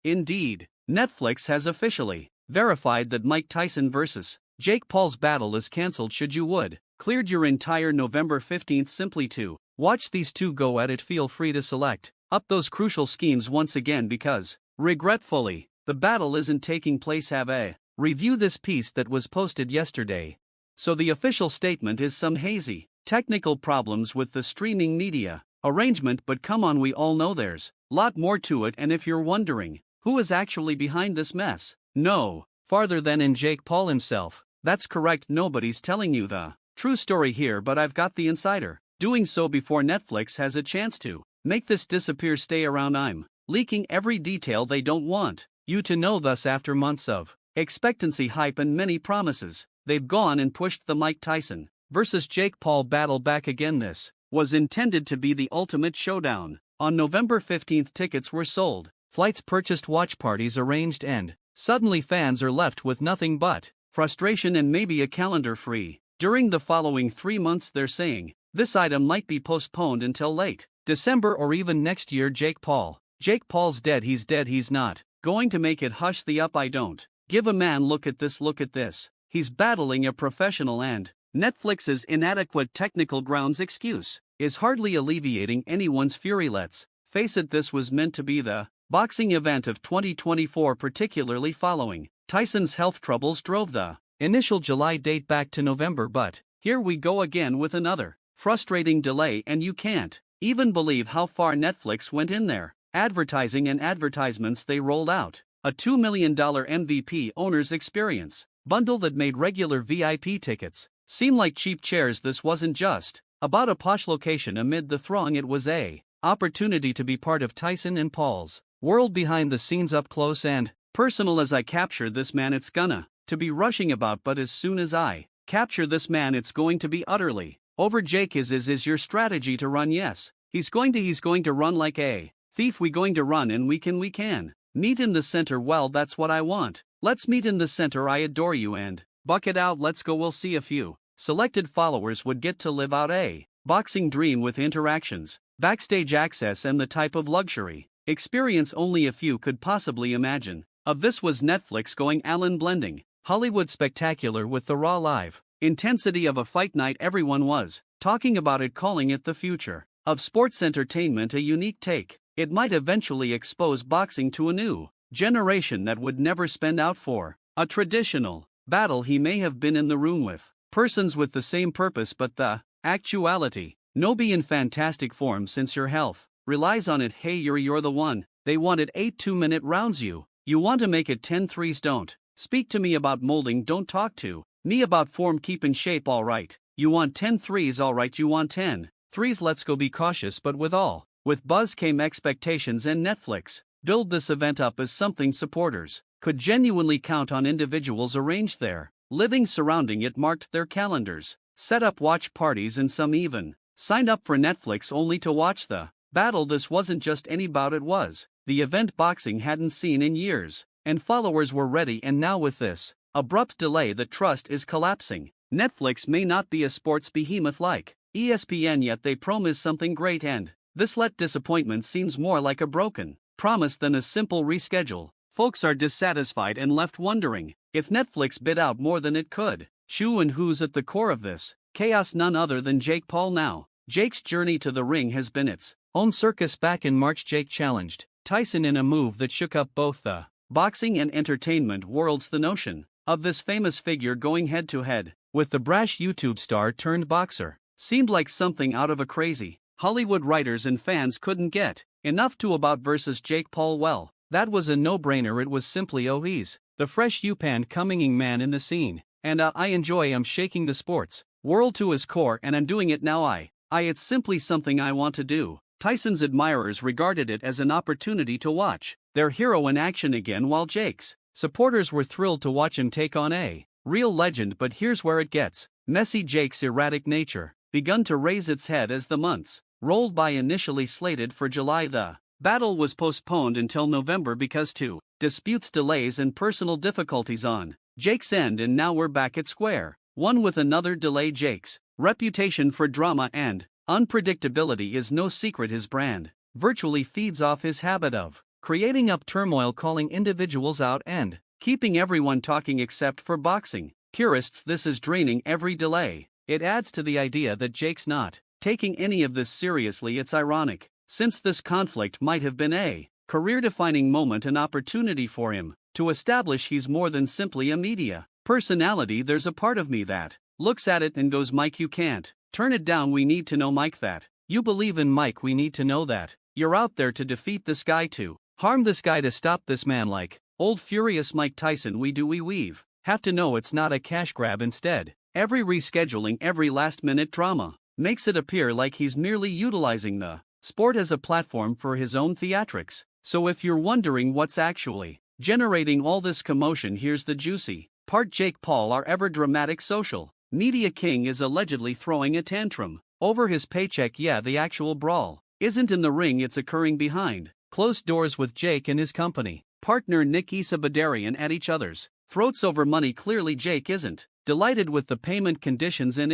Indeed, Netflix has officially verified that Mike Tyson vs. Jake Paul's battle is cancelled. Should you would cleared your entire November 15th simply to watch these two go at it. Feel free to select up those crucial schemes once again because, regretfully, the battle isn't taking place. Have a review this piece that was posted yesterday. So the official statement is some hazy technical problems with the streaming media arrangement, but come on, we all know there's lot more to it. And if you're wondering who is actually behind this mess, no farther than in Jake Paul himself. That's correct, nobody's telling you the true story here, but I've got the insider doing so before Netflix has a chance to make this disappear. Stay around, I'm leaking every detail they don't want you to know. Thus, after months of expectancy, hype, and many promises, they've gone and pushed the Mike Tyson vs. Jake Paul battle back again. This was intended to be the ultimate showdown. On November 15th, tickets were sold, flights purchased, watch parties arranged, and suddenly fans are left with nothing but frustration and maybe a calendar free. During the following 3 months, they're saying this item might be postponed until late December or even next year. Jake Paul's dead. He's not going to make it. Hush the up, I don't give a man. Look at this. He's battling a professional, and Netflix's inadequate technical grounds excuse is hardly alleviating anyone's fury. Let's face it, this was meant to be the boxing event of 2024, particularly following Tyson's health troubles drove the initial July date back to November. But here we go again with another frustrating delay, and you can't even believe how far Netflix went in their advertising and advertisements. They rolled out a $2 million MVP owner's experience bundle that made regular VIP tickets seem like cheap chairs. This wasn't just about a posh location amid the throng, it was a opportunity to be part of Tyson and Paul's world behind the scenes, up close and personal. As I capture this man, it's gonna to be rushing about, but as soon as I capture this man, it's going to be utterly over. Jake, is your strategy to run? Yes, he's going to run like a thief. We going to run, and we can meet in the center. Well, that's what I want. Let's meet in the center. I adore you, and buck it out. Let's go. We'll see a few selected followers would get to live out a boxing dream with interactions, backstage access, and the type of luxury experience only a few could possibly imagine. Of this was Netflix going Allen, blending Hollywood spectacular with the raw live intensity of a fight night. Everyone was talking about it, calling it the future of sports entertainment, a unique take. It might eventually expose boxing to a new generation that would never spend out for a traditional battle. He may have been in the room with persons with the same purpose, but the actuality, no, be in fantastic form since your health relies on it. Hey, you're the one they wanted. 8 2-minute rounds. You want to make it 10 threes. Don't speak to me about molding. Don't talk to me about form. Keep in shape. All right, you want 10 threes. All right, you want 10 threes. Let's go. Be cautious, but with buzz came expectations, and Netflix build this event up as something supporters could genuinely count on. Individuals arranged their living surrounding it, marked their calendars, set up watch parties, and some even signed up for Netflix only to watch the battle. This wasn't just any bout, it was the event boxing hadn't seen in years, and followers were ready. And now, with this abrupt delay, the trust is collapsing. Netflix may not be a sports behemoth like ESPN, yet they promise something great, and this let disappointment seems more like a broken promise than a simple reschedule. Folks are dissatisfied and left wondering if Netflix bid out more than it could chew. And who's at the core of this chaos? None other than Jake Paul. Now, Jake's journey to the ring has been its own circus. Back in March, Jake challenged Tyson in a move that shook up both the boxing and entertainment worlds. The notion of this famous figure going head-to-head with the brash YouTube star turned boxer seemed like something out of a crazy Hollywood. Writers and fans couldn't get enough to about versus Jake Paul. Well, that was a no-brainer. It was simply, oh, he's the fresh U-Pan coming man in the scene, and I enjoy. I'm shaking the sports world to his core, and I'm doing it now. It's simply something I want to do. Tyson's admirers regarded it as an opportunity to watch their hero in action again, while Jake's supporters were thrilled to watch him take on a real legend. But here's where it gets messy. Jake's erratic nature begun to raise its head as the months rolled by. Initially slated for July, the battle was postponed until November because two disputes, delays, and personal difficulties on Jake's end, and now we're back at square one with another delay. Jake's reputation for drama and unpredictability is no secret. His brand virtually feeds off his habit of creating up turmoil, calling individuals out, and keeping everyone talking except for boxing purists. This is draining every delay. It adds to the idea that Jake's not taking any of this seriously. It's ironic, since this conflict might have been a career-defining moment, an opportunity for him to establish he's more than simply a media personality. There's a part of me that looks at it and goes, Mike, you can't turn it down. We need to know, Mike, that you believe in, Mike. We need to know that you're out there to defeat this guy, to harm this guy, to stop this man like old furious Mike Tyson. We've have to know it's not a cash grab. Instead, every rescheduling, every last-minute drama makes it appear like he's merely utilizing the sport as a platform for his own theatrics. So if you're wondering what's actually generating all this commotion, here's the juicy part. Jake Paul, our ever-dramatic social media king, is allegedly throwing a tantrum over his paycheck. Yeah, the actual brawl isn't in the ring, it's occurring behind closed doors with Jake and his company partner Nick Badarian at each other's throats over money. Clearly Jake isn't delighted with the payment conditions and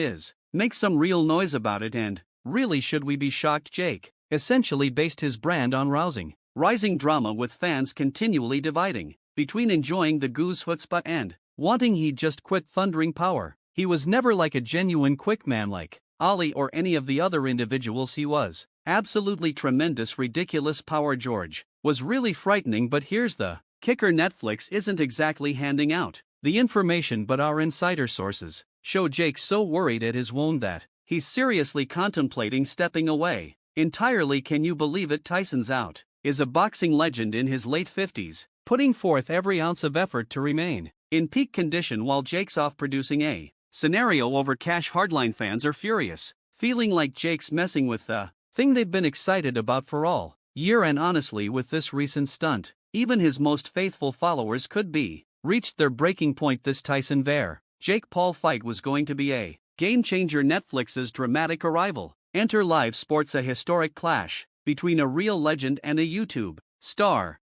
makes some real noise about it. And really, should we be shocked? Jake essentially based his brand on rising drama, with fans continually dividing between enjoying the goose chutzpah and wanting he'd just quit thundering power. He was never like a genuine quick man like Ali or any of the other individuals. He was absolutely tremendous, ridiculous power. George was really frightening. But here's the kicker: Netflix isn't exactly handing out the information, but our insider sources show Jake so worried at his wound that he's seriously contemplating stepping away entirely. Can you believe it? Tyson's out is a boxing legend in his late 50s, putting forth every ounce of effort to remain in peak condition, while Jake's off producing a scenario over cash. Hardline fans are furious, feeling like Jake's messing with the thing they've been excited about for all year. And honestly, with this recent stunt, even his most faithful followers could be reached their breaking point. This Tyson Jake Paul fight was going to be a game changer. Netflix's dramatic arrival. Enter live sports, a historic clash between a real legend and a YouTube star.